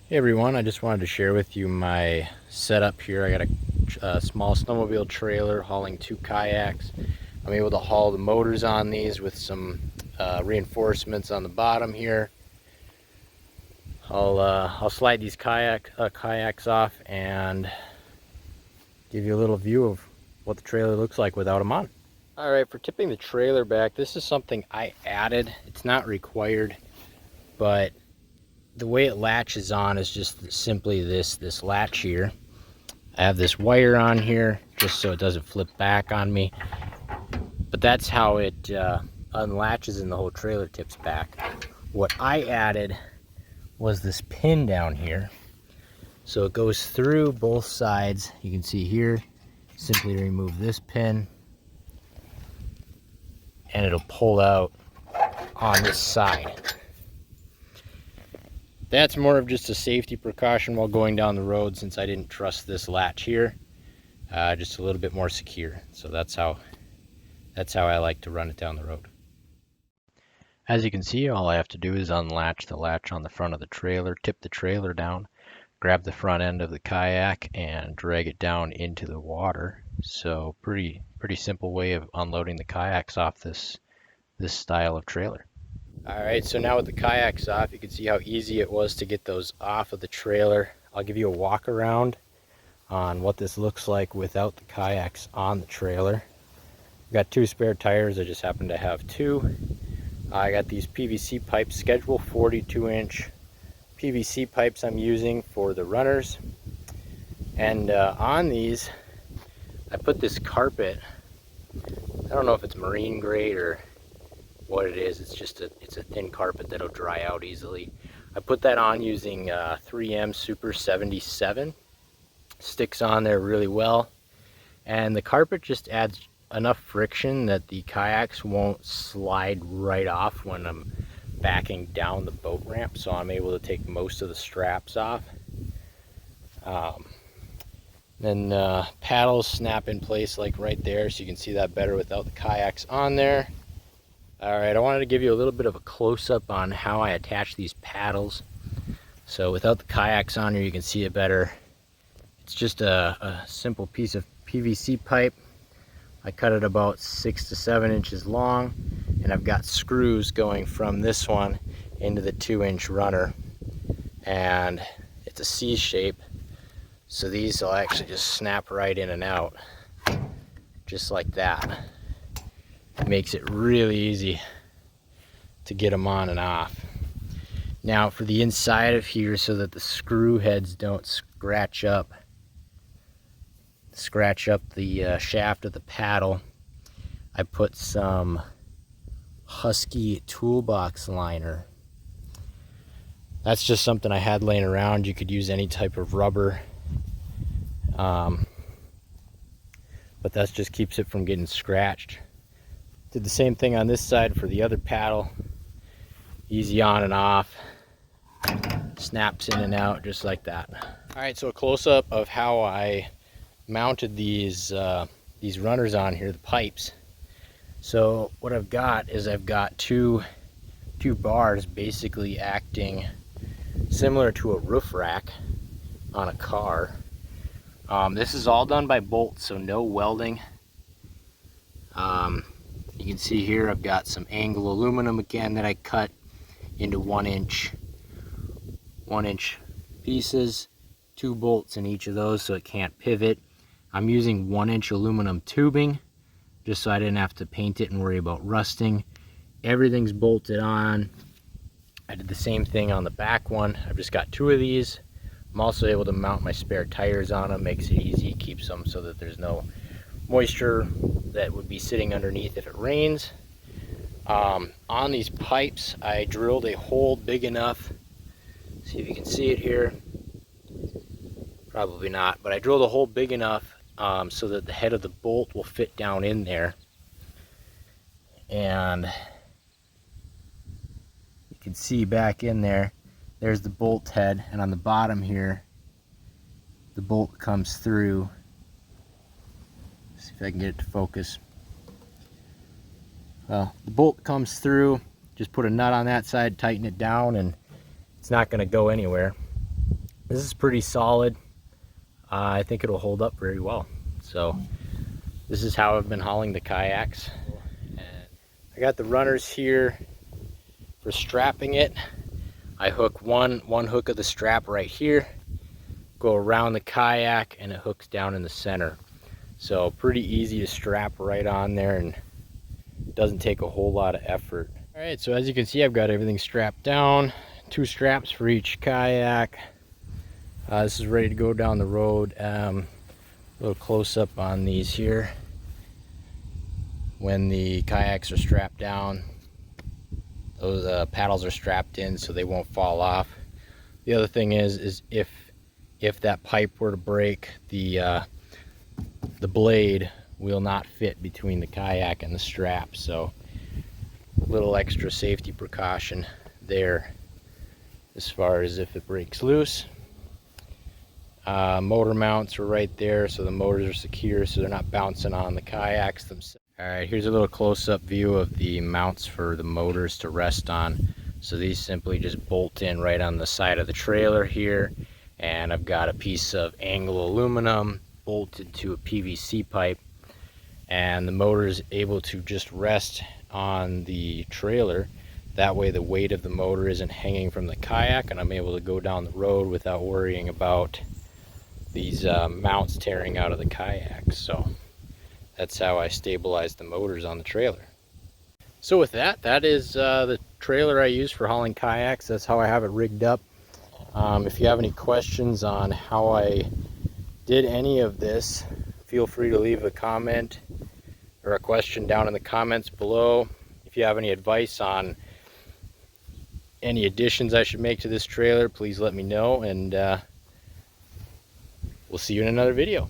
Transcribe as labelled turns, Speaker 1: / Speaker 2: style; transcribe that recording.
Speaker 1: Hey everyone, I just wanted to share with you my setup here. I got a small snowmobile trailer hauling 2 kayaks. I'm able to haul the motors on these with some reinforcements on the bottom here. I'll slide these kayaks off and give you a little view of what the trailer looks like without them on. Alright, for tipping the trailer back, this is something I added. It's not required, but the way it latches on is just simply this latch here. I have this wire on here just so it doesn't flip back on me, but that's how it unlatches and the whole trailer tips back. What I added was this pin down here, so it goes through both sides. You can see here, simply remove this pin and it'll pull out on this side. That's more of just a safety precaution while going down the road, since I didn't trust this latch here. Just a little bit more secure. So that's how I like to run it down the road. As you can see, all I have to do is unlatch the latch on the front of the trailer, tip the trailer down, grab the front end of the kayak and drag it down into the water. So pretty simple way of unloading the kayaks off this style of trailer. Alright, so now with the kayaks off, you can see how easy it was to get those off of the trailer. I'll give you a walk around on what this looks like without the kayaks on the trailer. I've got 2 spare tires, I just happen to have 2. I got these PVC pipes, schedule 42-inch PVC pipes I'm using for the runners. And on these, I put this carpet. I don't know if it's marine grade or what it is. It's just it's a thin carpet that'll dry out easily. I put that on using 3M Super 77. Sticks on there really well, and the carpet just adds enough friction that the kayaks won't slide right off when I'm backing down the boat ramp, so I'm able to take most of the straps off. Then paddles snap in place like right there, so you can see that better without the kayaks on there. Alright, I wanted to give you a little bit of a close-up on how I attach these paddles. So without the kayaks on here, you can see it better. It's just a simple piece of PVC pipe. I cut it about 6 to 7 inches long, and I've got screws going from this one into the 2-inch runner. And it's a C shape, so these will actually just snap right in and out, just like that. It makes it really easy to get them on and off. Now for the inside of here, so that the screw heads don't scratch up the shaft of the paddle, I put some Husky toolbox liner. That's just something I had laying around. You could use any type of rubber, but that just keeps it from getting scratched. Did the same thing on this side for the other paddle. Easy on and off. Snaps in and out just like that. Alright, so a close-up of how I mounted these runners on here, the pipes. So what I've got is I've got two bars basically acting similar to a roof rack on a car. This is all done by bolt, so no welding. You can see here I've got some angle aluminum again that I cut into 1-inch pieces, 2 bolts in each of those so it can't pivot. I'm using 1-inch aluminum tubing just so I didn't have to paint it and worry about rusting. Everything's bolted on. I did the same thing on the back one. I've just got 2 of these. I'm also able to mount my spare tires on them. Makes it easy, keeps them so that there's no moisture that would be sitting underneath if it rains. On these pipes, I drilled a hole big enough. See if you can see it here. Probably not, but I drilled a hole big enough so that the head of the bolt will fit down in there. And you can see back in there, there's the bolt head, and on the bottom here, the bolt comes through. See if I can get it to focus. Well, the bolt comes through. Just put a nut on that side, tighten it down, and it's not going to go anywhere. This is pretty solid. I think it'll hold up very well. So this is how I've been hauling the kayaks. And I got the runners here for strapping it. I hook one hook of the strap right here, go around the kayak, and it hooks down in the center. So pretty easy to strap right on there, and doesn't take a whole lot of effort. All right, so as you can see, I've got everything strapped down. 2 straps for each kayak. This is ready to go down the road. A little close up on these here. When the kayaks are strapped down, those paddles are strapped in so they won't fall off. The other thing is if that pipe were to break, the blade will not fit between the kayak and the strap. So a little extra safety precaution there as far as if it breaks loose. Motor mounts are right there, so the motors are secure so they're not bouncing on the kayaks themselves. Alright, here's a little close-up view of the mounts for the motors to rest on. So these simply just bolt in right on the side of the trailer here, and I've got a piece of angle aluminum bolted to a PVC pipe, and the motor is able to just rest on the trailer. That way the weight of the motor isn't hanging from the kayak, and I'm able to go down the road without worrying about these mounts tearing out of the kayak. So that's how I stabilize the motors on the trailer. So with that is the trailer I use for hauling kayaks. That's how I have it rigged up. If you have any questions on how I did any of this, feel free to leave a comment or a question down in the comments below. If you have any advice on any additions I should make to this trailer, please let me know, and we'll see you in another video.